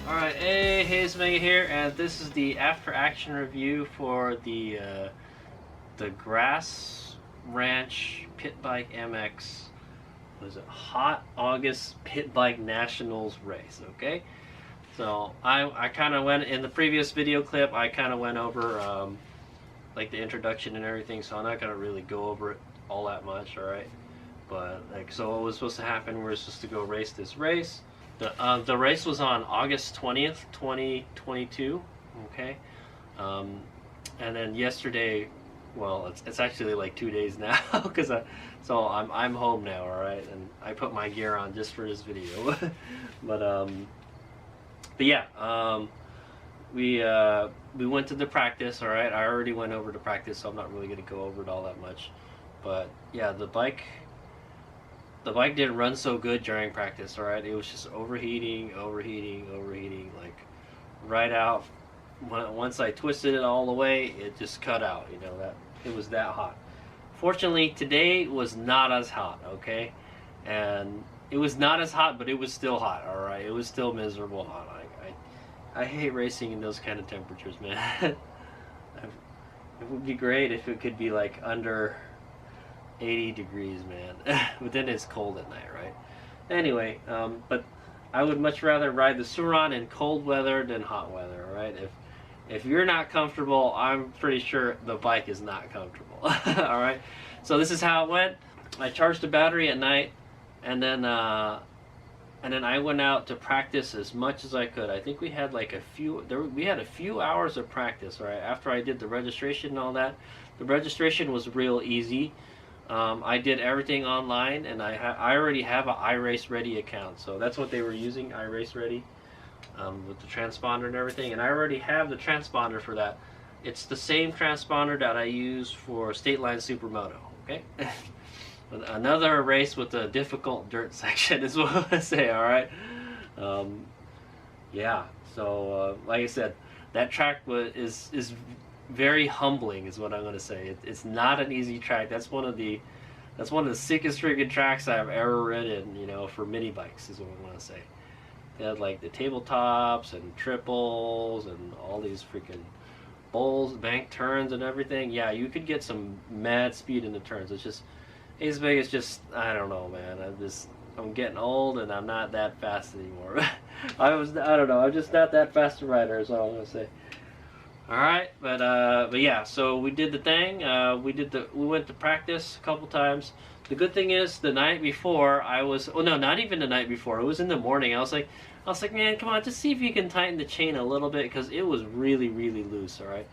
Alright, hey, HadesOmega here, and this is the after-action review for the Grass Ranch Pitbike MX, what is it, Hot August Pitbike Nationals race, okay? So, I kind of went, in the previous video clip, I kind of went over, like, the introduction and everything, so I'm not going to really go over it all that much, alright? But, like, so what was supposed to happen, we were supposed to go race this race. The race was on August 20th, 2022, okay? And then yesterday, well, it's actually like 2 days now, because so I'm home now, all right? And I put my gear on just for this video. but yeah, we went to the practice, all right? I already went over to practice, so I'm not really going to go over it all that much. But yeah, the bike didn't run so good during practice, alright? It was just overheating, like right out. Once I twisted it all the way, it just cut out, you know, that it was that hot. Fortunately, today was not as hot, okay? And it was not as hot, but it was still hot, alright? It was still miserable hot. I hate racing in those kind of temperatures, man. It would be great if it could be like under 80 degrees, man. But then it's cold at night, right? Anyway, but I would much rather ride the Sur Ron in cold weather than hot weather, right? If you're not comfortable, I'm pretty sure the bike is not comfortable. All right. So this is how it went. I charged the battery at night, and then I went out to practice as much as I could. I think we had like we had a few hours of practice, right? After I did the registration and all that. The registration was real easy. I did everything online, and I already have an iRace Ready account, so that's what they were using, iRace Ready, with the transponder and everything, and I already have the transponder for that. It's the same transponder that I use for State Line Supermoto, okay? Another race with a difficult dirt section is what I say, alright? Yeah, so like I said, that track is very humbling, is what I'm going to say. It's not an easy track. That's one of the sickest freaking tracks I've ever ridden, you know, for mini bikes, is what I want to say. They had like the tabletops and triples and all these freaking bowls, bank turns and everything. Yeah, you could get some mad speed in the turns. It's just, HadesOmega is just, I don't know, man. I'm getting old and I'm not that fast anymore. I don't know. I'm just not that fast a rider, is all I'm going to say. Alright, but yeah, so we did the thing. We went to practice a couple times. The good thing is, the night before no, not even the night before. It was in the morning. I was like, man, come on, just see if you can tighten the chain a little bit, because it was really, really loose. Alright,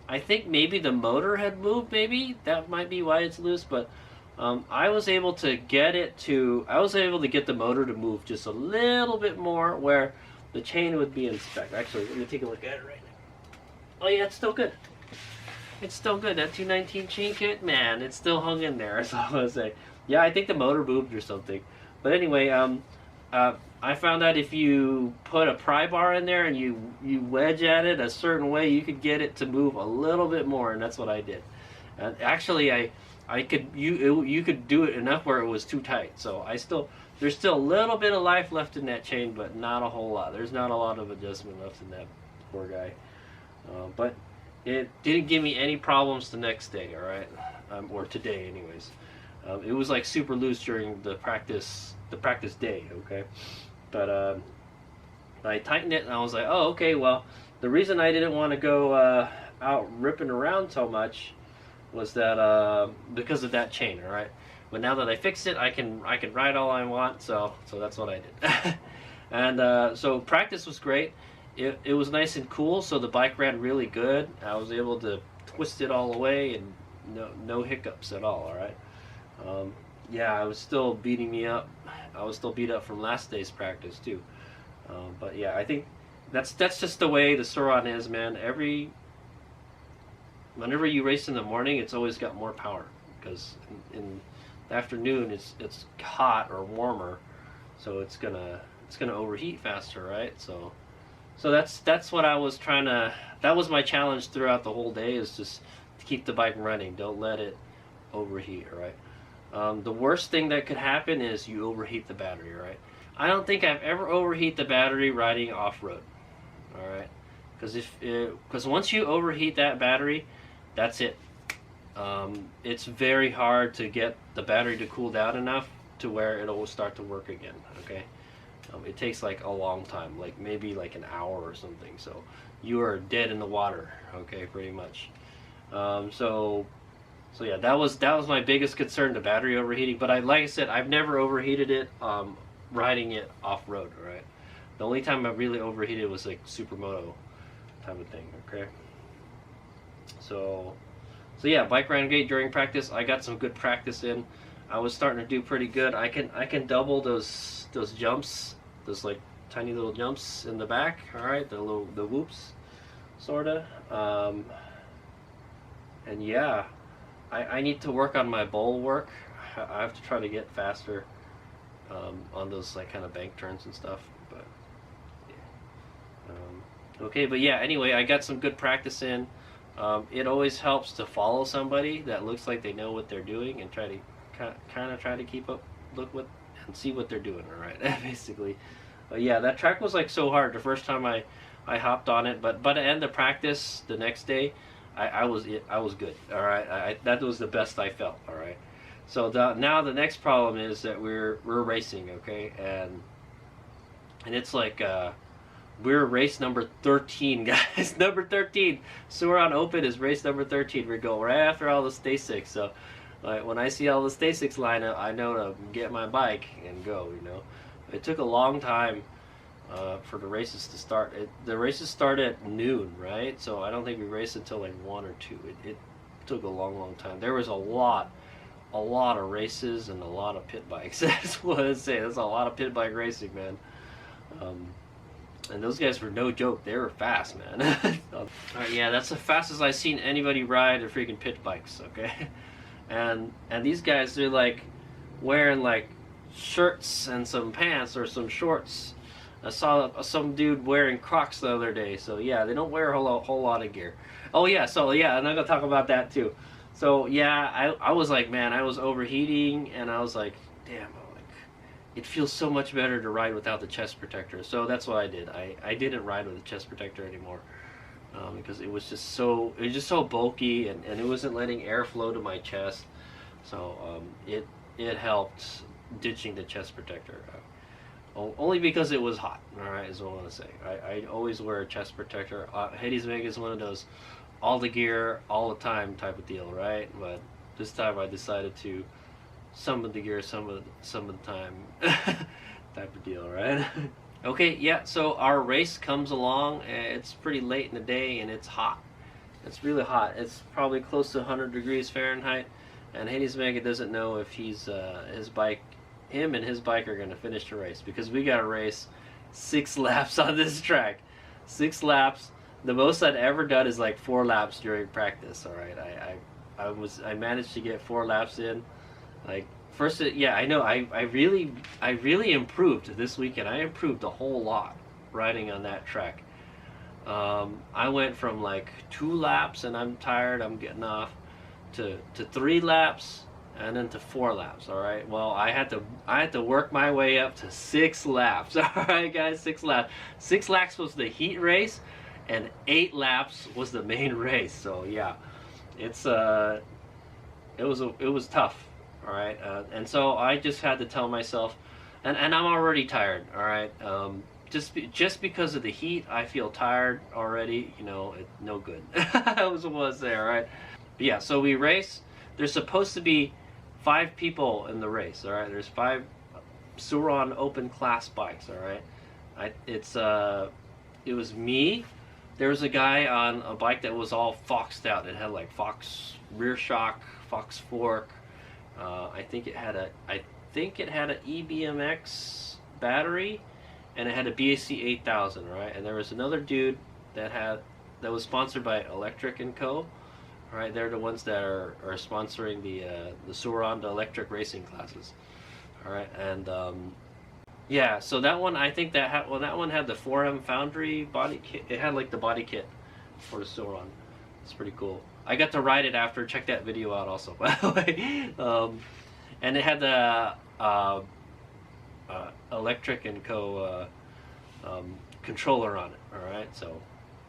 I think maybe the motor had moved. Maybe that might be why it's loose. But I was able to get the motor to move just a little bit more, where the chain would be in spec. Actually, let me take a look at it right now. Oh yeah, it's still good. It's still good. That 219 chain kit, man, it's still hung in there. That's all I'm gonna say. Yeah, I think the motor moved or something. But anyway, I found out if you put a pry bar in there and you wedge at it a certain way, you could get it to move a little bit more, and that's what I did. And actually, you could do it enough where it was too tight. So there's still a little bit of life left in that chain, but not a whole lot. There's not a lot of adjustment left in that poor guy. But it didn't give me any problems the next day, alright? Or today, anyways. It was like super loose during the practice day, okay? But I tightened it, and I was like, oh, okay, well, the reason I didn't want to go out ripping around so much was that because of that chain, alright? But now that I fixed it, I can ride all I want, so that's what I did. And so practice was great. It was nice and cool, so the bike ran really good. I was able to twist it all the way, and no hiccups at all, alright? Yeah, I was still beating me up. I was still beat up from last day's practice, too. But yeah, I think that's just the way the Sur Ron is, man. Whenever you race in the morning, it's always got more power, because in the afternoon it's hot or warmer, so it's gonna overheat faster, right? So that's what I was trying to. That was my challenge throughout the whole day, is just to keep the bike running. Don't let it overheat, right? The worst thing that could happen is you overheat the battery, right? I don't think I've ever overheat the battery riding off-road. All right, because once you overheat that battery, that's it. It's very hard to get the battery to cool down enough to where it'll start to work again. Okay, it takes like a long time, like maybe like an hour or something. So you are dead in the water. Okay, pretty much. So yeah, that was my biggest concern, the battery overheating. But like I said, I've never overheated it riding it off road. Right, the only time I really overheated was like supermoto type of thing. Okay, so yeah, bike ran great during practice. I got some good practice in. I was starting to do pretty good. I can double those jumps, those like tiny little jumps in the back. All right, the whoops, sorta. And yeah, I need to work on my bowl work. I have to try to get faster on those like kind of bank turns and stuff. But yeah. Okay, but yeah. Anyway, I got some good practice in. It always helps to follow somebody that looks like they know what they're doing and try to kind of try to keep up, look what, and see what they're doing. All right, basically. Yeah, that track was like so hard the first time I hopped on it, but by the end of practice the next day, I was good. All right, that was the best I felt. All right, so now the next problem is that we're racing, okay, and it's like we're race number 13, guys. Number 13. Sur Ron Open is race number 13. We're going right after all the Stasics. So when I see all the Stasics lineup, I know to get my bike and go. You know, it took a long time for the races to start. The races start at noon, right? So I don't think we raced until like 1 or 2. It took a long time. There was a lot of races and a lot of pit bikes. That's what I say. That's a lot of pit bike racing, man. And those guys were no joke. They were fast, man. Alright, yeah, that's the fastest I've seen anybody ride a freaking pit bikes, okay? And these guys, they're like wearing like shirts and some pants or some shorts. I saw some dude wearing Crocs the other day. So yeah, they don't wear a whole lot of gear. Oh yeah, so yeah, and I'm gonna talk about that too. So yeah, I was like, man, I was overheating, and I was like, damn, it feels so much better to ride without the chest protector. So that's what I did. I didn't ride with a chest protector anymore because it was just so bulky, and it wasn't letting air flow to my chest. So it helped ditching the chest protector. Only because it was hot. All right, is what I want to say. I always wear a chest protector. HadesOmega is one of those all the gear all the time type of deal, right? But this time I decided to some of the gear some of the time type of deal, right? Okay, yeah, so our race comes along. It's pretty late in the day and it's hot. It's really hot. It's probably close to 100 degrees Fahrenheit, and HadesOmega doesn't know if him and his bike are going to finish the race, because we got to race 6 laps on this track. 6 laps. The most I'd ever done is like 4 laps during practice. All right, I managed to get 4 laps in. Like first, yeah, I know. I really improved this weekend. I improved a whole lot riding on that track. I went from like 2 laps and I'm tired, I'm getting off, to 3 laps, and then to 4 laps. All right. Well, I had to work my way up to 6 laps. All right, guys, 6 laps. 6 laps was the heat race, and 8 laps was the main race. So yeah, it was tough. All right, and so I just had to tell myself, and I'm already tired. All right, just because of the heat, I feel tired already. You know, no good. I was there. All right, but yeah. So we race. There's supposed to be 5 people in the race. All right, there's 5 Sur Ron Open class bikes. All right, it was me. There was a guy on a bike that was all foxed out. It had like Fox rear shock, Fox fork. I think it had an EBMX battery, and it had a BAC 8000, right? And there was another dude that was sponsored by Electric & Co. Right, they're the ones that are sponsoring the Sur Ron, the electric racing classes. All right, and yeah, so that one, I think that one had the 4M Foundry body kit. It had like the body kit for the Sur Ron. It's pretty cool. I got to ride it after. Check that video out also, by the way. And it had the Electric & Co. controller on it. All right, so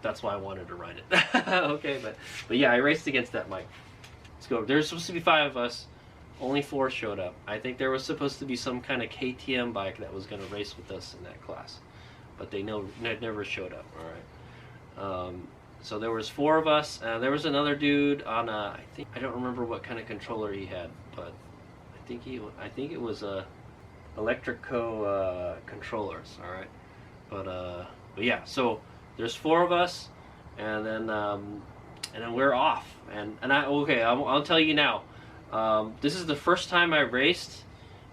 that's why I wanted to ride it. Okay, but yeah, I raced against that bike. Let's go. There's supposed to be 5 of us. Only 4 showed up. I think there was supposed to be some kind of KTM bike that was going to race with us in that class, but they never showed up. All right. So there was 4 of us. There was another dude on a, I don't remember what kind of controller he had, but I think it was a Electrico controllers. All right. But yeah. So there's 4 of us, and then we're off. I'll tell you now. This is the first time I raced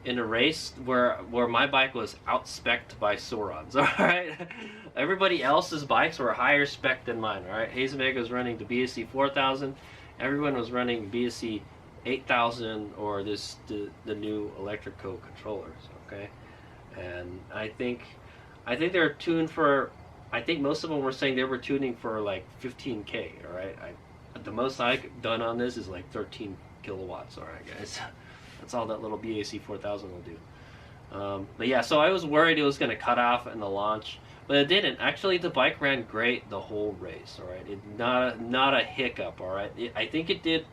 in a race where my bike was out-spec'd by Sur Ron's, alright? Everybody else's bikes were higher spec than mine, alright? HadesOmega was running the BSC 4000, everyone was running BSC 8000 or the new Electrico controllers, okay? And I think they're tuned for, I think most of them were saying they were tuning for like 15K, alright? The most I've done on this is like 13 kilowatts. All right, guys, that's all that little BAC 4000 will do. But yeah, so I was worried it was going to cut off in the launch, but it didn't. Actually, the bike ran great the whole race. All right, not a hiccup. All right, I think it did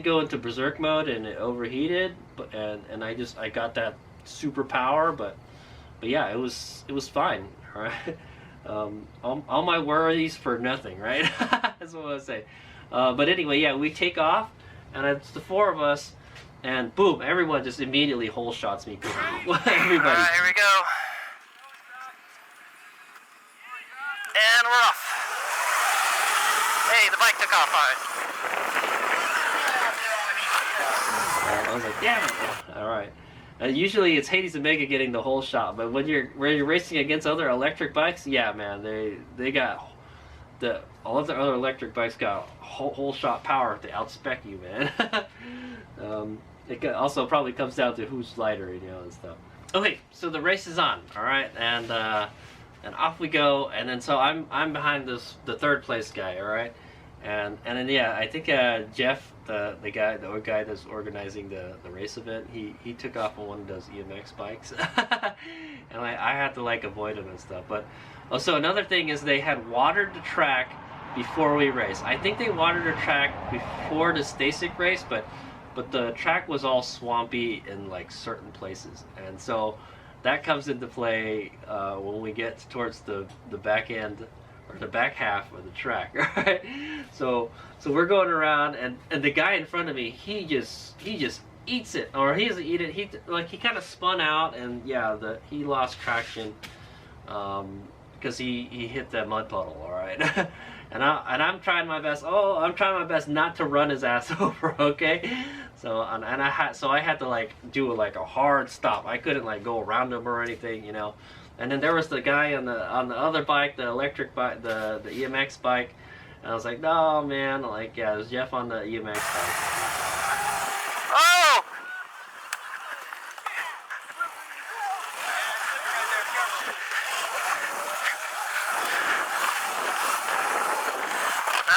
go into berserk mode and it overheated, but and I got that super power, but yeah, it was fine. All right, all my worries for nothing, right? That's what I would say. But anyway, yeah, we take off. And it's the 4 of us, and boom, everyone just immediately hole shots me. Everybody. Alright, here we go. And we're off. Hey, the bike took off alright. I was like, damn it. Alright. Usually it's HadesOmega getting the hole shot, but when you're racing against other electric bikes, yeah, man, they got all of the other electric bikes got whole shot power to outspec you, man. It also probably comes down to who's lighter, and stuff. Okay, so the race is on, all right, and off we go, and then so I'm behind the 3rd place guy, all right, and then yeah, I think Jeff, the guy that's organizing the race event, he took off on one of those EMX bikes, and I had to like avoid him and stuff, but. Oh, so another thing is they had watered the track before we raced. I think they watered the track before the Stasic race, but the track was all swampy in like certain places, and so that comes into play when we get towards the back end or the back half of the track. Right? So we're going around, and the guy in front of me, he just eats it, or he doesn't eat it. He kind of spun out, and yeah, he lost traction. Because he hit that mud puddle, all right, and I'm trying my best. Oh, I'm trying my best not to run his ass over, okay. So I had to like do like a hard stop. I couldn't like go around him or anything, And then there was the guy on the other bike, the electric bike, the EMX bike, and I was like, no man, like yeah, it was Jeff on the EMX bike. Oh!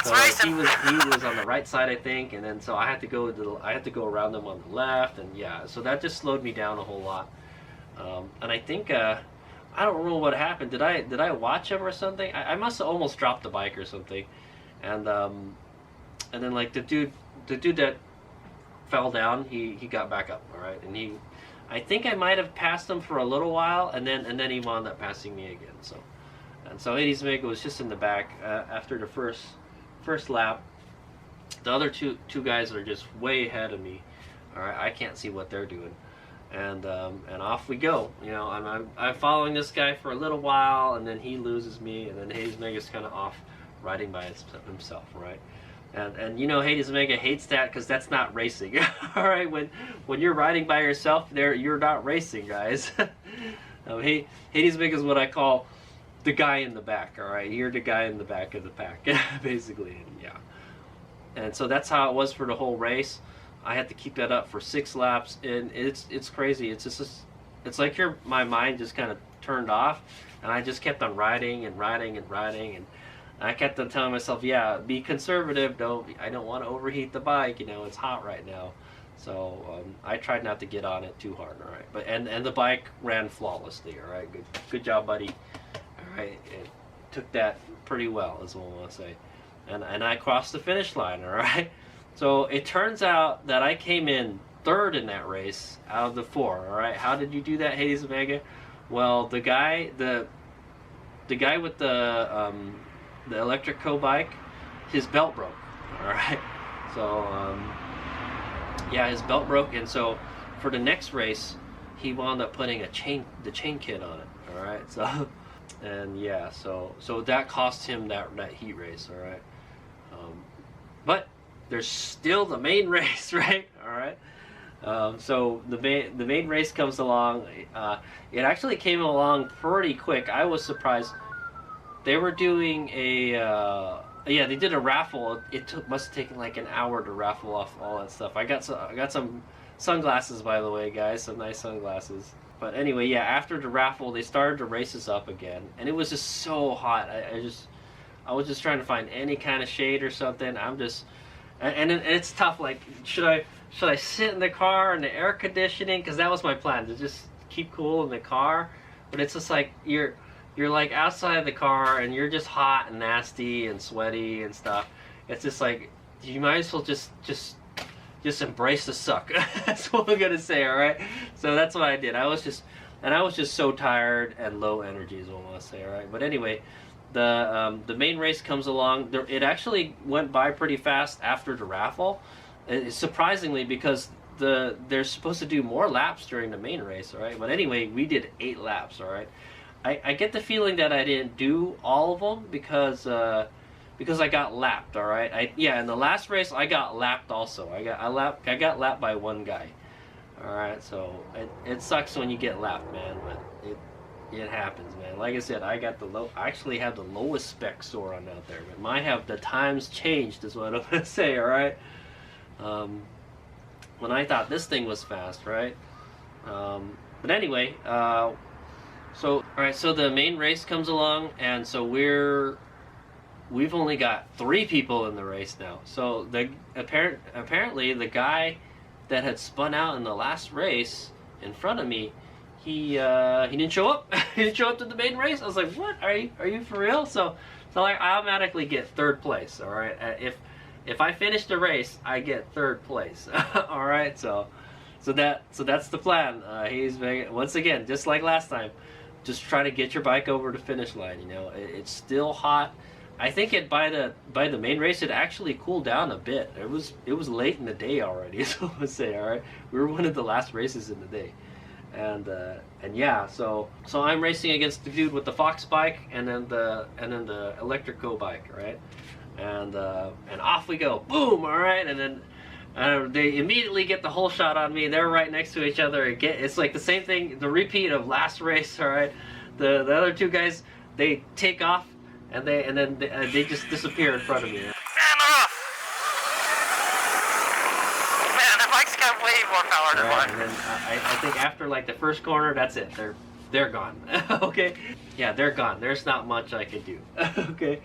So he was on the right side, I think, and then so I had to go around them on the left, and yeah, so that just slowed me down a whole lot. And I think I don't remember what happened. Did I watch him or something? I must have almost dropped the bike or something, and then like the dude that fell down, he got back up, all right, and I think I might have passed him for a little while, and then he wound up passing me again. So HadesOmega was just in the back after the first lap. The other two guys are just way ahead of me. All right, I can't see what they're doing, and off we go. I'm following this guy for a little while, and then he loses me, and then HadesOmega's kind of off riding by himself, right? And HadesOmega hates that because that's not racing. All right, when you're riding by yourself, you're not racing, guys. HadesOmega is what I call the guy in the back. All right, you're the guy in the back of the pack, basically. And yeah, and so that's how it was for the whole race. I had to keep that up for 6 laps, and it's crazy. It's like my mind just kind of turned off, and I just kept on riding and riding and riding, and I kept on telling myself, yeah, be conservative. I don't want to overheat the bike. It's hot right now. So I tried not to get on it too hard. All right, but and the bike ran flawlessly. All right, good job, buddy. All right, it took that pretty well, is what I want to say, and I crossed the finish line. All right, so it turns out that I came in third in that race out of the 4. All right, how did you do that, HadesOmega? Well, the guy with the electric bike, his belt broke. All right, so yeah, his belt broke, and so for the next race, he wound up putting the chain kit on it. All right, so and yeah, so that cost him that heat race. All right, but there's still the main race, right? All right. So the main race comes along. It actually came along pretty quick. I was surprised. They were doing a yeah, they did a raffle. Must have taken like an hour to raffle off all that stuff. I got some sunglasses, by the way, guys. Some nice sunglasses. But anyway, yeah, after the raffle, they started the races up again, and it was just so hot. I was just trying to find any kind of shade or something. And it's tough. Like, should I sit in the car in the air conditioning? Because that was my plan, to just keep cool in the car. But it's just like you're like outside the car and you're just hot and nasty and sweaty and stuff. It's just like you might as well just embrace the suck. That's what I'm gonna say. All right. So that's what I did. I was just so tired and low energy, is what I want to say. All right. But anyway, the main race comes along. It actually went by pretty fast after the raffle. Surprisingly, because they're supposed to do more laps during the main race, all right? But anyway, we did 8 laps, all right? I get the feeling that I didn't do all of them because I got lapped, all right? In the last race I got lapped also. I got lapped by one guy, all right? So it sucks when you get lapped, man, but it happens, man. Like I said, I actually have the lowest spec Sur Ron out there, but the times changed, is what I'm gonna say, all right? When I thought this thing was fast, right? But anyway, so the main race comes along, and so we've only got 3 people in the race now. So apparently the guy that had spun out in the last race in front of me, he didn't show up. He didn't show up to the main race. I was like, what? Are you for real? So I automatically get 3rd place. All right. If I finish the race, I get 3rd place. All right. So that's the plan. Once again, just like last time, just try to get your bike over the finish line. You know, it's still hot. I think by the main race, it actually cooled down a bit. It was late in the day already. So I would say, all right, we were one of the last races in the day. And yeah, so I'm racing against the dude with the Fox bike and then the electric bike, right? And off we go, boom, all right, and then they immediately get the whole shot on me. They're right next to each other. It's like the same thing, the repeat of last race, all right? The other 2 guys, they take off and then they just disappear in front of me. And off! Man, the bike's got way more power than mine. And then I think after like the first corner, that's it. They're gone. Okay? Yeah, they're gone. There's not much I could do. Okay?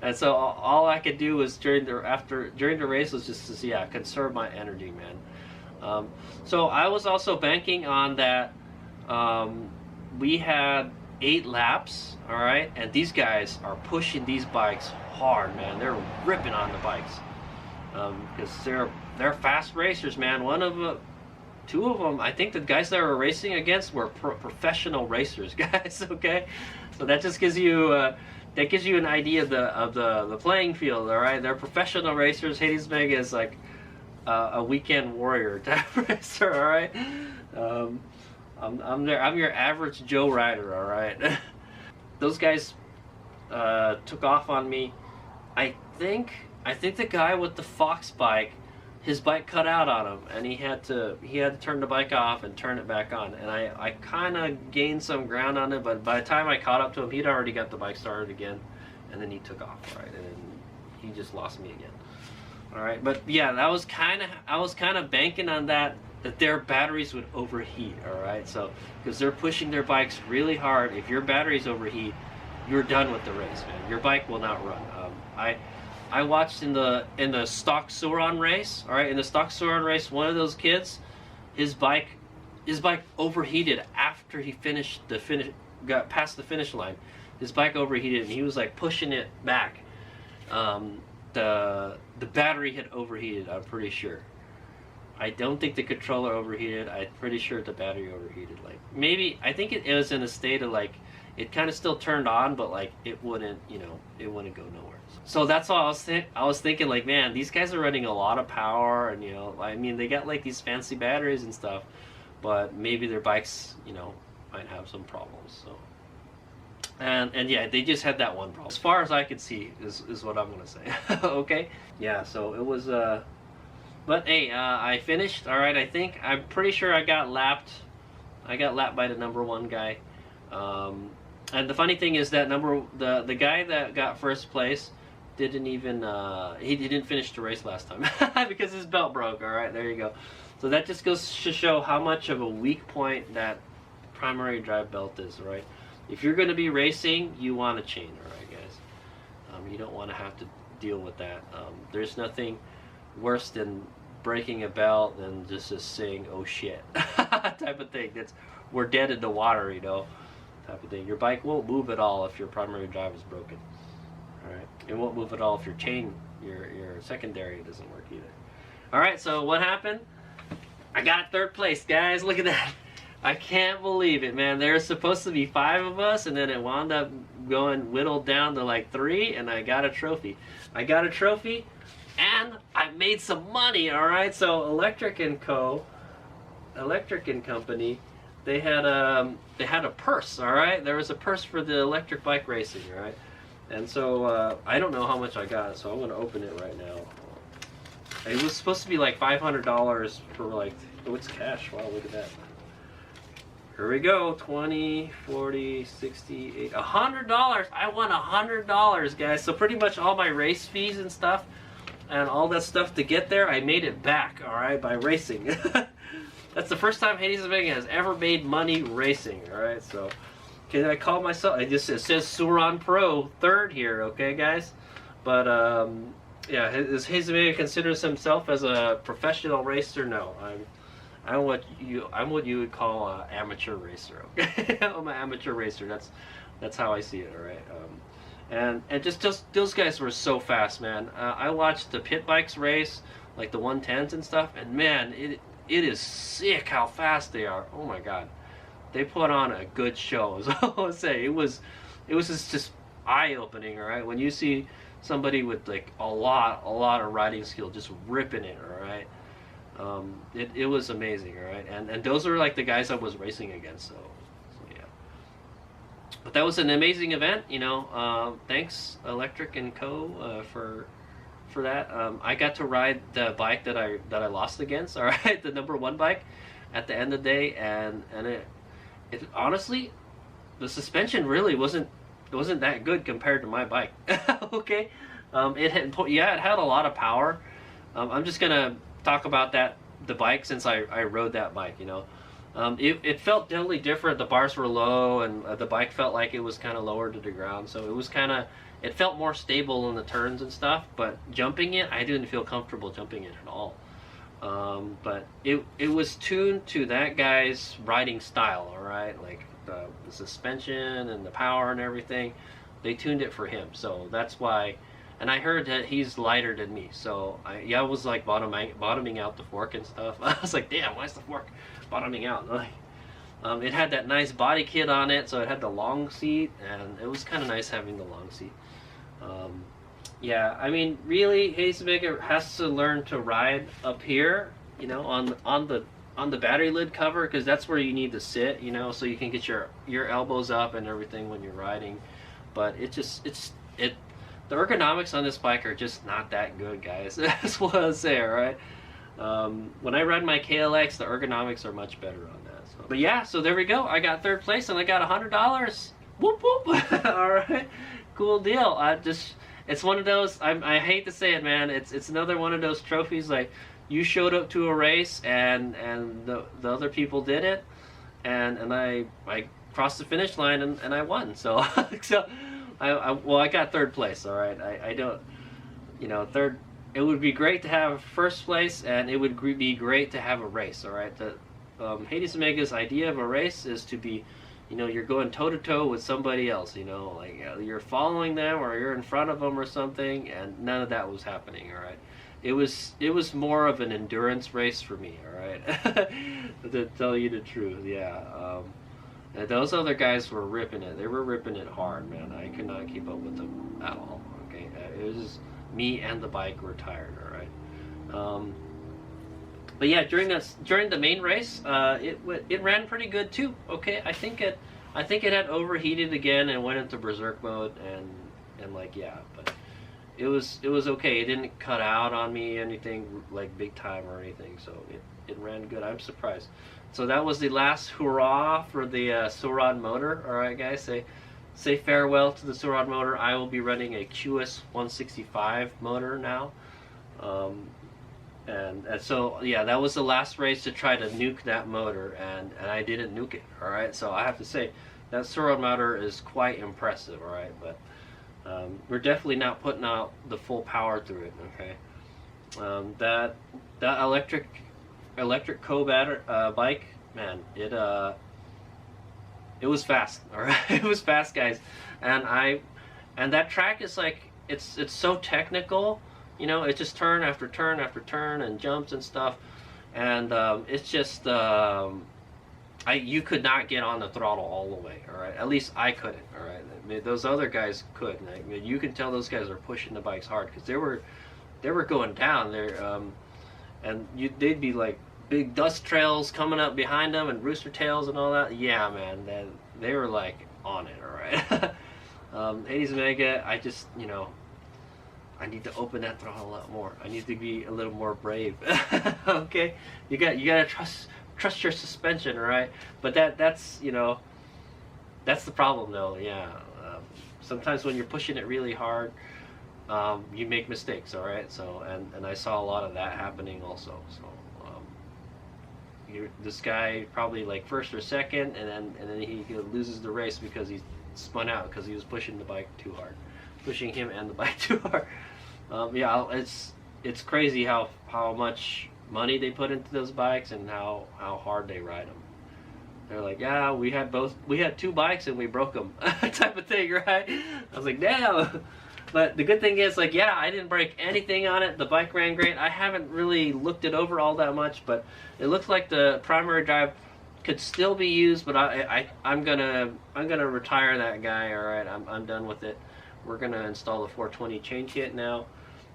And so all I could do was during the race was just to conserve my energy, man. So I was also banking on that. We had 8 laps, all right, and these guys are pushing these bikes hard, man. They're ripping on the bikes because they're fast racers, man. 2 of them, I think the guys that were racing against were professional racers, guys. Okay, so that just gives you an idea of the playing field. All right, they're professional racers. HadesOmega is like a weekend warrior type racer. All right, I'm your average Joe rider. All right, those guys took off on me. I think the guy with the Fox bike, his bike cut out on him, and he had to turn the bike off and turn it back on. And I kind of gained some ground on it, but by the time I caught up to him, he'd already got the bike started again, and then he took off, right? And then he just lost me again. All right, but yeah, I was kind of banking on that their batteries would overheat. All right, so because they're pushing their bikes really hard, if your batteries overheat, you're done with the race, man. Your bike will not run. I watched in the stock Sur Ron race. All right, in the stock Sur Ron race, one of those kids, his bike overheated after he got past the finish line. his bike overheated, and he was like pushing it back. The battery had overheated, I'm pretty sure. I don't think the controller overheated. I'm pretty sure the battery overheated. Like, maybe, I think it was in a state of like, it kind of still turned on, but like it wouldn't, you know, it wouldn't go nowhere. So that's all I was thinking, like, man, these guys are running a lot of power, and you know, I mean, they got like these fancy batteries and stuff, but maybe their bikes, you know, might have some problems. So, and yeah, they just had that one problem, as far as I could see, is what I'm gonna say. Okay, yeah. So it was but hey, I finished. All right, I think I'm pretty sure I got lapped. I got lapped by the #1 guy. And the funny thing is that the guy that got first place didn't even he didn't finish the race last time because his belt broke. All right, there you go. So that just goes to show how much of a weak point that primary drive belt is, right? If you're going to be racing, you want a chain, all right, guys. You don't want to have to deal with that. There's nothing worse than breaking a belt than just saying, "Oh shit," type of thing. We're dead in the water, you know. Type of thing. Your bike won't move at all if your primary drive is broken. All right, it won't move at all if your chain, your secondary doesn't work either. All right, so what happened? I got third place, guys. Look at that. I can't believe it, man. There's supposed to be 5 of us, and then it wound up going whittled down to like 3, and I got a trophy. I got a trophy, and I made some money. All right, so Electric and Company. They had a purse, all right? There was a purse for the electric bike racing, all right? And so I don't know how much I got, so I'm going to open it right now. It was supposed to be like $500 for like, oh, it's cash. Wow, look at that. Here we go, 20, 40, 60, $100. I won $100, guys. So pretty much all my race fees and stuff and all that stuff to get there, I made it back, all right, by racing. That's the first time HadesOmega has ever made money racing, all right? So, can I call myself? It says Sur Ron Pro 3rd here, okay, guys? But yeah, does HadesOmega considers himself as a professional racer? No, I'm what you would call an amateur racer. Okay, I'm an amateur racer. That's how I see it, all right? And just those guys were so fast, man. I watched the pit bikes race, like the 110s and stuff, and man, it is sick how fast they are. Oh my god, they put on a good show. Is all I'll say. It was just eye-opening. All right, when you see somebody with like a lot of riding skill just ripping it. All right, it was amazing. All right, and those are like the guys I was racing against. So yeah. But that was an amazing event. You know, thanks Electric and Co. For that. I got to ride the bike that I lost against, all right, the #1 bike at the end of the day, and it honestly, the suspension really wasn't that good compared to my bike. Okay, it had a lot of power. I'm just gonna talk about the bike since I rode that bike, you know. It felt totally different. The bars were low, and the bike felt like it was kind of lower to the ground, so it was it felt more stable in the turns and stuff, but jumping it, I didn't feel comfortable jumping it at all. But it was tuned to that guy's riding style, all right? Like the suspension and the power and everything, they tuned it for him. So that's why, and I heard that he's lighter than me. So I was like bottoming out the fork and stuff. I was like, damn, why is the fork bottoming out? Like, it had that nice body kit on it, so it had the long seat, and it was kind of nice having the long seat. Yeah, I mean, really, HadesOmega has to learn to ride up here, you know, on the battery lid cover, because that's where you need to sit, you know, so you can get your elbows up and everything when you're riding. But the ergonomics on this bike are just not that good, guys. That's what I say, all right? When I ride my KLX, the ergonomics are much better on that. So. But yeah, so there we go. I got 3rd place and I got $100. Whoop whoop! All right, cool deal. It's one of those. I hate to say it, man. It's another one of those trophies. Like, you showed up to a race and the other people did it, and I crossed the finish line and I won. So I got 3rd place. All right, I don't, you know, third. It would be great to have 1st place, and it would be great to have a race. All right, HadesOmega's idea of a race is to be you know, you're going toe to toe with somebody else, you know, like you're following them or you're in front of them or something, and none of that was happening. All right, it was more of an endurance race for me. All right, to tell you the truth, yeah. And those other guys were ripping it. They were ripping it hard, man. I could not keep up with them at all. Okay, it was just me and the bike were tired. All right. But yeah, during the main race, it ran pretty good too. Okay, I think it had overheated again and went into berserk mode, and like, yeah, but it was okay. It didn't cut out on me anything like big time or anything, so it ran good. I'm surprised. So that was the last hurrah for the Sur Ron motor. All right, guys, say farewell to the Sur Ron motor. I will be running a QS 165 motor now. And so yeah, that was the last race to try to nuke that motor, and I didn't nuke it. All right, so I have to say that Sur Ron motor is quite impressive. All right, but we're definitely not putting out the full power through it. Okay, that electric bike, man, it was fast. All right, it was fast, guys, and that track is like it's so technical. You know, it's just turn after turn after turn and jumps and stuff, and it's just you could not get on the throttle all the way. All right, at least I couldn't. All right, I mean, those other guys could. I mean, you can tell those guys are pushing the bikes hard because they were going down there, and they'd be like big dust trails coming up behind them and rooster tails and all that. Yeah, man, they were like on it. All right, HadesOmega, I just, you know, I need to open that throttle a lot more. I need to be a little more brave. Okay, you gotta trust your suspension, all right? But that's you know, that's the problem though. Yeah, sometimes when you're pushing it really hard, you make mistakes. All right, so and I saw a lot of that happening also. So this guy probably like first or second, and then he loses the race because he spun out because he was pushing the bike too hard, pushing him and the bike too hard. Yeah, it's crazy how much money they put into those bikes and how hard they ride them. They're like, yeah, we had two bikes and we broke them, type of thing, right? I was like, damn. But the good thing is, like, yeah, I didn't break anything on it. The bike ran great. I haven't really looked it over all that much, but it looks like the primary drive could still be used. But I'm gonna retire that guy. All right, I'm done with it. We're gonna install the 420 chain kit now.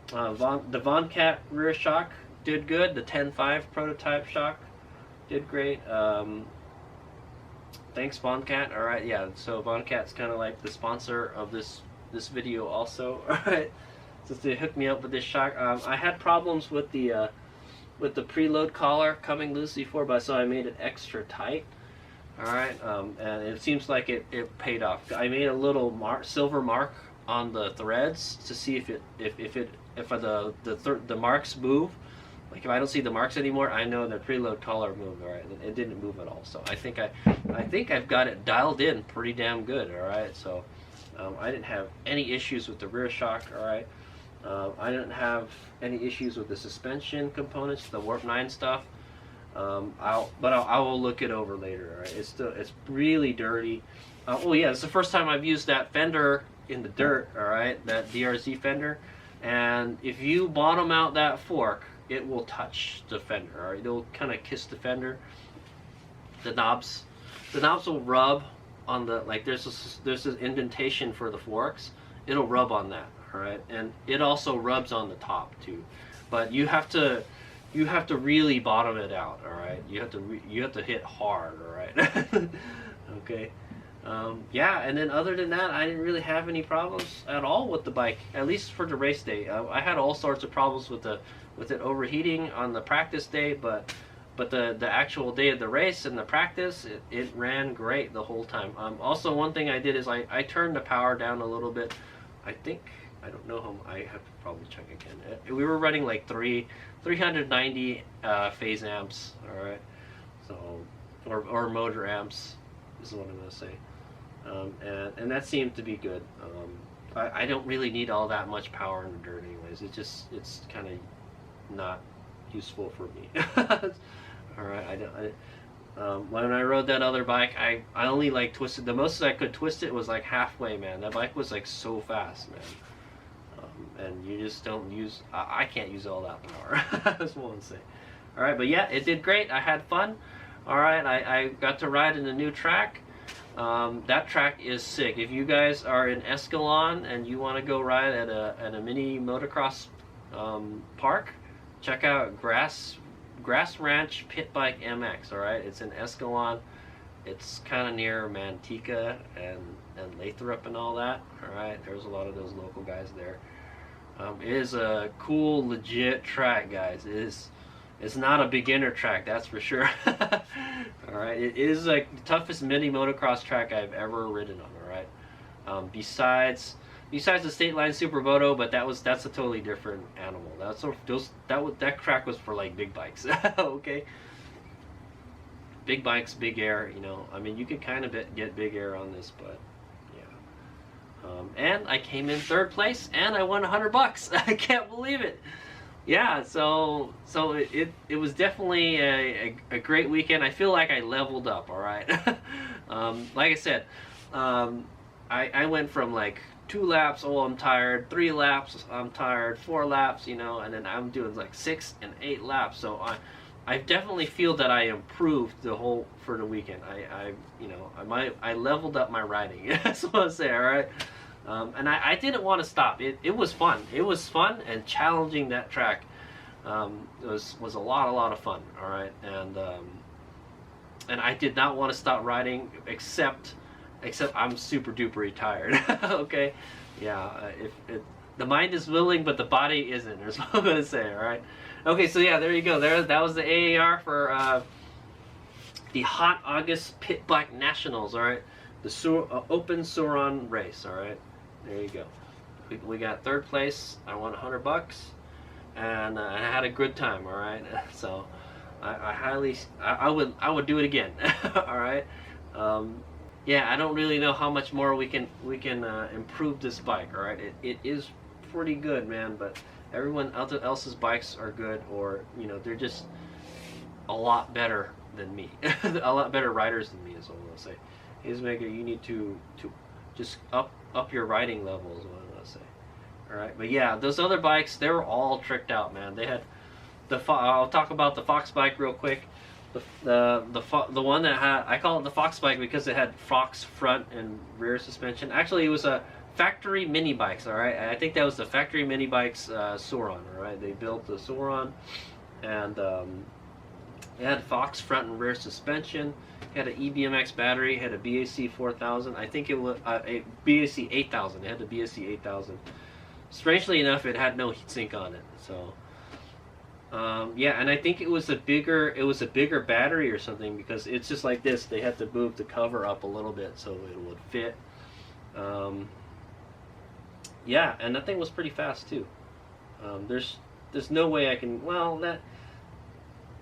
The Von Cat rear shock did good. The 10.5 prototype shock did great. Thanks, Von Cat. All right, yeah. So Von Cat's kind of like the sponsor of this video also. All right, since they hooked me up with this shock. I had problems with the preload collar coming loose before, but so I made it extra tight. All right, and it seems like it paid off. I made a little silver mark on the threads to see if the marks move. Like if I don't see the marks anymore, I know the preload collar moved. All right, it didn't move at all. So I think I've got it dialed in pretty damn good. All right, so I didn't have any issues with the rear shock. All right, I didn't have any issues with the suspension components, the Warp 9 stuff. I will look it over later. All right, it's really dirty. Oh yeah, it's the first time I've used that fender in the dirt. All right, that DRZ fender, and if you bottom out that fork, it will touch the fender. All right, it'll kind of kiss the fender. The knobs will rub on the, like there's an indentation for the forks. It'll rub on that. All right, and it also rubs on the top too. But you have to really bottom it out. All right, you have to hit hard. All right. Okay. Yeah, and then other than that, I didn't really have any problems at all with the bike, at least for the race day. I had all sorts of problems with it overheating on the practice day, but the actual day of the race and the practice, it ran great the whole time. Also, one thing I did is I turned the power down a little bit. I don't know how, I have to probably check again. We were running like 390 phase amps, all right, so or motor amps is what I'm gonna say. And that seemed to be good. I don't really need all that much power in the dirt anyways. It's kind of not useful for me. All right, When I rode that other bike, I only like twisted, the most I could twist it was like halfway, man. That bike was like so fast, man. And you just don't use, I can't use all that power. That's what I want to say. All right, but yeah, it did great. I had fun. All right, I got to ride in a new track. That track is sick. If you guys are in Escalon and you want to go ride at a mini motocross park, check out Grass Ranch Pitbike MX. All right, it's in Escalon. It's kind of near Manteca and Lathrop and all that. All right, there's a lot of those local guys there. It is a cool, legit track, guys. It's not a beginner track, that's for sure. All right, it is like the toughest mini motocross track I've ever ridden on. All right, besides the State Line Supermoto, but that's a totally different animal. That track was for like big bikes. Okay, big bikes, big air. You know, I mean, you could kind of get big air on this, but yeah. And I came in 3rd place, and I won $100. I can't believe it. Yeah, so it was definitely a great weekend. I feel like I leveled up. All right, like I said, I went from like 2 laps, oh I'm tired, 3 laps, I'm tired, 4 laps, you know, and then I'm doing like 6 and 8 laps. So I definitely feel that I improved for the weekend. I leveled up my riding. That's what I say. All right. And I didn't want to stop. It was fun. It was fun, and challenging that track was a lot of fun. All right, and I did not want to stop riding except I'm super duper tired. Okay, yeah. If the mind is willing, but the body isn't. Is what I'm gonna say. All right. Okay, so yeah, there you go. That was the AAR for the Hot August Pitbike Nationals. All right, the Open Sur Ron race. All right. There you go. We got 3rd place. I won $100, and I had a good time. All right. So I would do it again. All right. Yeah, I don't really know how much more we can improve this bike. All right. It is pretty good, man. But everyone else's bikes are good, or you know, they're just a lot better than me. A lot better riders than me is what I'm gonna say. HadesOmega, you need to just up your riding level is what I'm gonna say. All right, but yeah, those other bikes, they were all tricked out, man. They had I'll talk about the Fox bike real quick. The one that had, I call it the Fox bike because it had Fox front and rear suspension. Actually, it was a factory mini bikes. All right, I think that was the factory mini bikes Sur Ron. All right, they built the Sur Ron, and it had Fox front and rear suspension. It had an EBMX battery. It had a BAC 4000. I think it was a BAC 8000. It had the BAC 8000. Strangely enough, it had no heatsink on it. So yeah, and I think it was a bigger battery or something, because it's just like this. They had to move the cover up a little bit so it would fit. Yeah, and that thing was pretty fast too. There's no way I can. Well, that.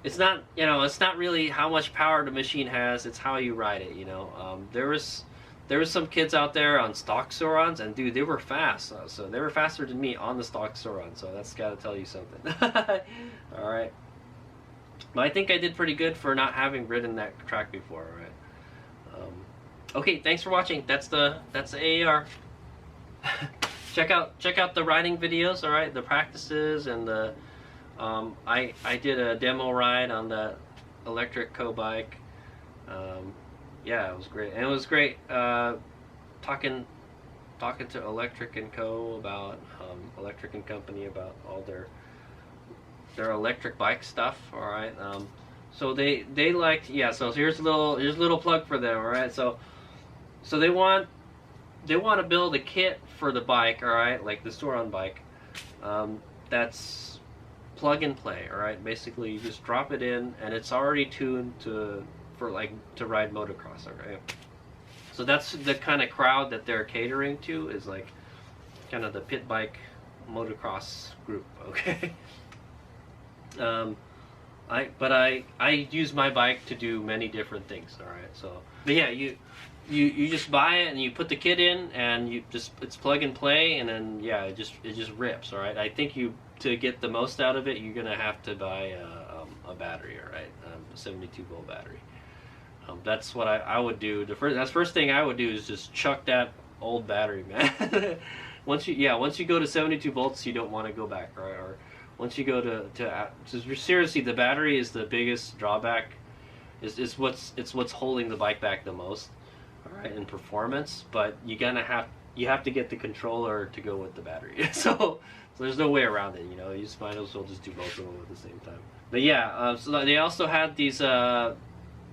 It's not, you know, it's not really how much power the machine has, it's how you ride it, you know. There was some kids out there on stock Sur Rons, and dude, they were fast. So they were faster than me on the stock Sur Ron, so that's got to tell you something. All right. But I think I did pretty good for not having ridden that track before, all right. Okay, thanks for watching. That's the AAR. check out the riding videos, all right, the practices and the I did a demo ride on the electric co-bike. Yeah, it was great. And it was great talking to Electric & Co. about Electric & Company about all their electric bike stuff. All right. So they liked, yeah, so here's a little plug for them. All right. So they want to build a kit for the bike, all right, like the Sur Ron bike. That's plug and play, all right. Basically, you just drop it in, and it's already tuned to ride motocross, all right. So that's the kind of crowd that they're catering to, is like kind of the pit bike motocross group, okay. I use my bike to do many different things, all right. So, but yeah, you just buy it and you put the kit in, and it's plug and play, and then yeah, it just rips, all right. I think to get the most out of it, you're gonna have to buy a battery, all right, a 72 volt battery. That's what I would do. That's first thing I would do is just chuck that old battery, man. once you go to 72 volts, you don't want to go back, right? Or once you go to seriously, the battery is the biggest drawback. It's what's holding the bike back the most, all right, in performance. But you have to get the controller to go with the battery. So there's no way around it. You know, you just might as well just do both of them at the same time. But yeah, so they also had these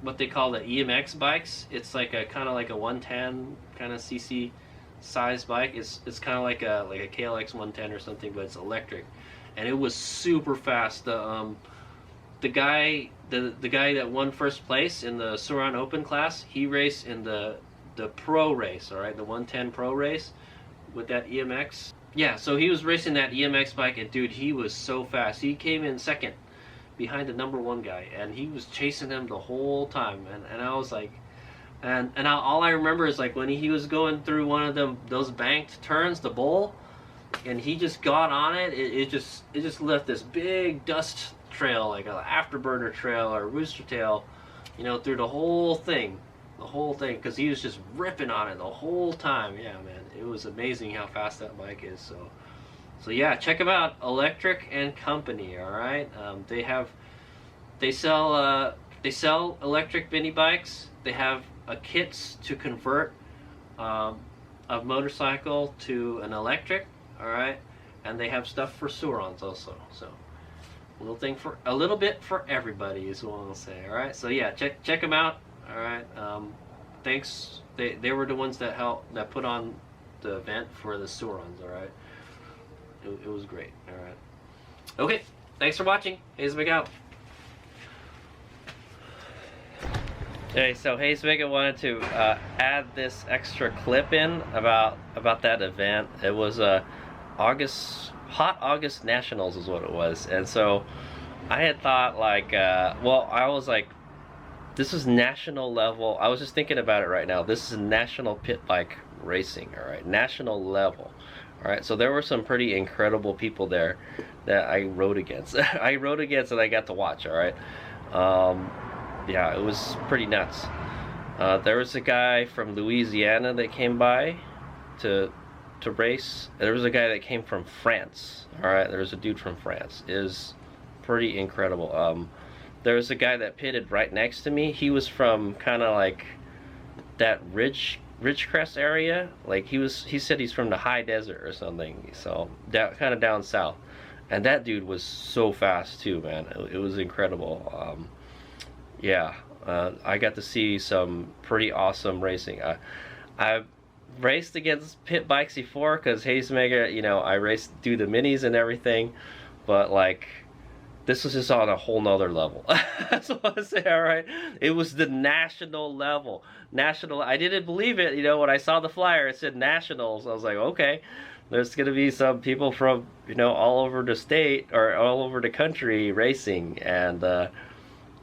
what they call the EMX bikes. It's like a kind of like a 110 kind of cc size bike. It's kind of like a KLX 110 or something, but it's electric, and it was super fast. The guy that won first place in the Sur Ron Open class, he raced in the pro race, all right, the 110 pro race with that EMX. Yeah, so he was racing that EMX bike, and dude, he was so fast. He came in second behind the #1 guy, and he was chasing them the whole time. And I was like, all I remember is like when he was going through one of those banked turns, the bowl, and he just got on it. It just left this big dust trail, like an afterburner trail or rooster tail, you know, through the whole thing, because he was just ripping on it the whole time. Yeah, man, it was amazing how fast that bike is. So yeah, check them out, Electric and Company. All right, they sell electric mini bikes. They have kits to convert a motorcycle to an electric. All right, and they have stuff for Sur Rons also. So a little bit for everybody is what I'll say. All right, so yeah, check them out. All right, thanks. They were the ones that put on the event for the Sur Rons. All right. It was great. All right. Okay. Thanks for watching. HadesOmega out. Okay, so HadesOmega wanted to add this extra clip in about that event. It was Hot August Nationals is what it was, and so I had thought like, I was like, this is national level. I was just thinking about it right now. This is national pit bike racing. All right, national level. All right, so there were some pretty incredible people there that I rode against. And I got to watch. All right, yeah, it was pretty nuts. There was a guy from Louisiana that came by to race. There was a guy that came from France. All right, there was a dude from France. It was pretty incredible. There was a guy that pitted right next to me. He was from kind of like that Ridgecrest area. Like he said he's from the high desert or something, so kind of down south. And that dude was so fast too, man. It was incredible. Yeah, I got to see some pretty awesome racing. I've raced against pit bikes before because HadesOmega, you know, I do the minis and everything, but like this was just on a whole nother level. That's what I say. All right, it was the national level. I didn't believe it, you know, when I saw the flyer. It said nationals. I was like, okay, there's gonna be some people from, you know, all over the state or all over the country racing, and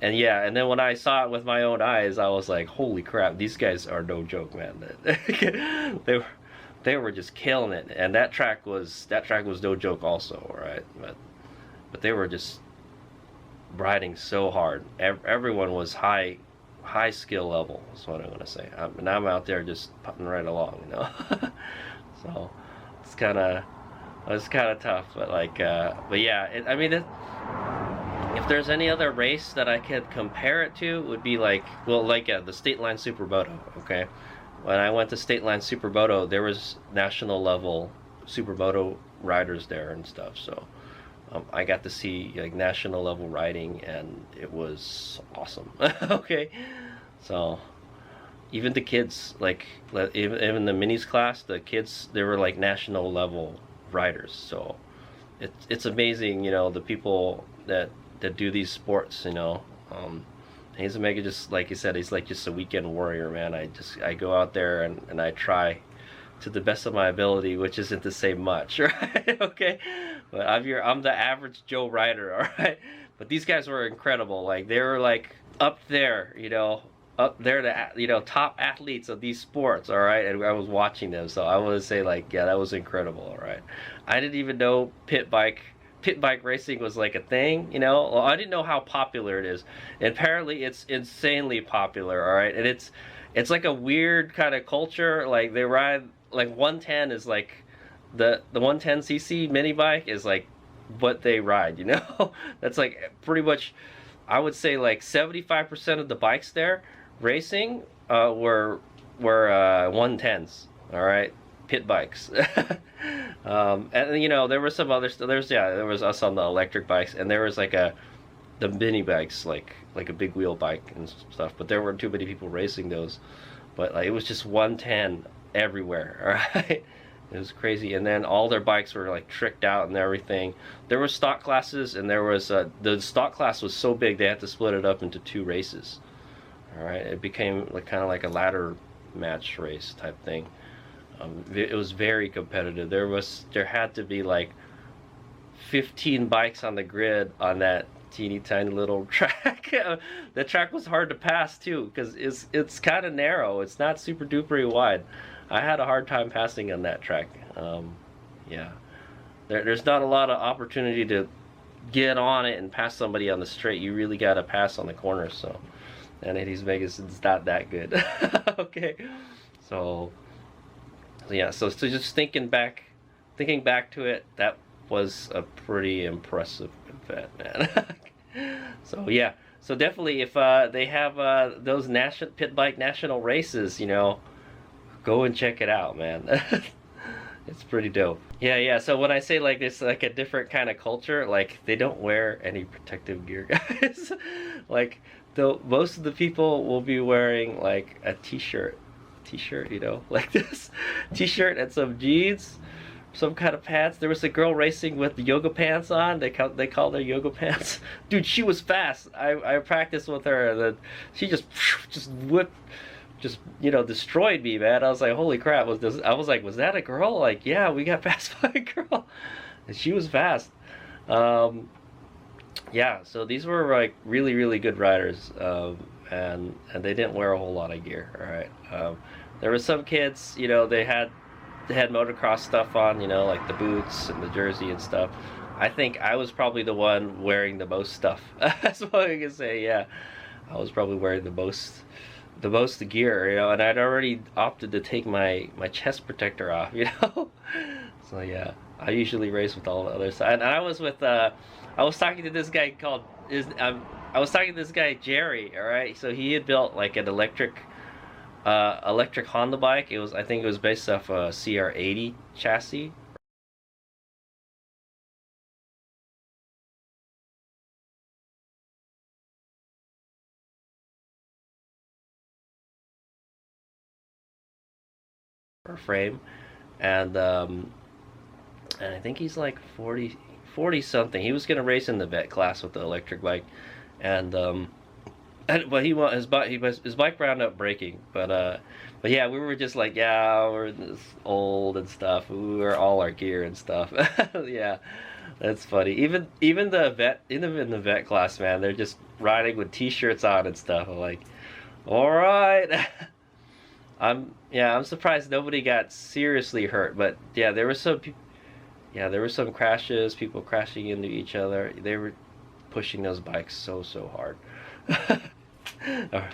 yeah, and then when I saw it with my own eyes, I was like, holy crap, these guys are no joke, man. They were just killing it, and that track was no joke also. All right, but they were just riding so hard. Everyone was high skill level, is what I'm gonna say. And I'm out there just putting right along, you know. So it's kind of tough, but like, but yeah, I mean, if there's any other race that I could compare it to, it would be like, well, like the State Line Supermoto. Okay, when I went to State Line Supermoto, there was national level Supermoto riders there and stuff. So I got to see like national level riding, and it was awesome. Okay, so even the kids, like even the minis class, the kids, they were like national level riders. So it's amazing, you know, the people that do these sports, you know. HadesOmega, just like you said, he's like just a weekend warrior, man. I go out there and I try to the best of my ability, which isn't to say much, right? Okay, but I'm the average Joe rider, all right. But these guys were incredible. Like they were like up there, you know, the top athletes of these sports, all right. And I was watching them, so I want to say like, yeah, that was incredible, all right. I didn't even know pit bike pit bike racing was like a thing, you know. Well, I didn't know how popular it is. And apparently it's insanely popular, all right? And it's like a weird kind of culture. Like they ride like 110 is like the 110cc mini bike is like what they ride, you know. That's like pretty much, I would say like 75% of the bikes there racing were 110s, all right, pit bikes. And you know, there was some other stuff. There was us on the electric bikes, and there was like the mini bikes, like a big wheel bike and stuff. But there weren't too many people racing those. But like, it was just 110 everywhere. All right, it was crazy. And then all their bikes were like tricked out and everything. There were stock classes, and there was the stock class was so big they had to split it up into 2 races. All right, it became like kind of like a ladder match race type thing. It was very competitive. There had to be like 15 bikes on the grid on that teeny tiny little track. The track was hard to pass too, because it's kind of narrow. It's not super duper wide. I had a hard time passing on that track. Yeah, there's not a lot of opportunity to get on it and pass somebody on the straight. You really got to pass on the corners. So, and HadesOmega is not that good. Okay, so yeah, so just thinking back to it, that was a pretty impressive event, man. So yeah, so definitely if they have those pit bike national races, you know, go and check it out, man. It's pretty dope. Yeah. So when I say like this, like a different kind of culture, like they don't wear any protective gear, guys. Like most of the people will be wearing like a t-shirt, you know, like this t-shirt and some jeans, some kind of pants. There was a girl racing with yoga pants on. They call their yoga pants. Dude, she was fast. I practiced with her, and then she just whipped, you know, destroyed me, man. I was like, holy crap! I was like, was that a girl? Like, yeah, we got passed by a girl, and she was fast. Yeah, so these were like really good riders, and they didn't wear a whole lot of gear. All right, there were some kids, you know, they had motocross stuff on, you know, like the boots and the jersey and stuff. I think I was probably the one wearing the most stuff. That's what I can say. Yeah, I was probably wearing the most gear, you know, and I'd already opted to take my chest protector off, you know. So yeah, I usually race with all the other side. And I was with I was talking to this guy I was talking to this guy Jerry, all right. So he had built like an electric Honda bike. I think it was based off a CR80 chassis. Or frame, and I think he's like 40 something. He was gonna race in the vet class with the electric bike, and but his bike wound up breaking. But yeah, we were just like, yeah, we're this old and stuff. We were all our gear and stuff. Yeah, that's funny. Even in the vet class, man, they're just riding with t-shirts on and stuff. I'm like, all right. I'm surprised nobody got seriously hurt, but yeah, there were some crashes, people crashing into each other. They were pushing those bikes so hard. All right.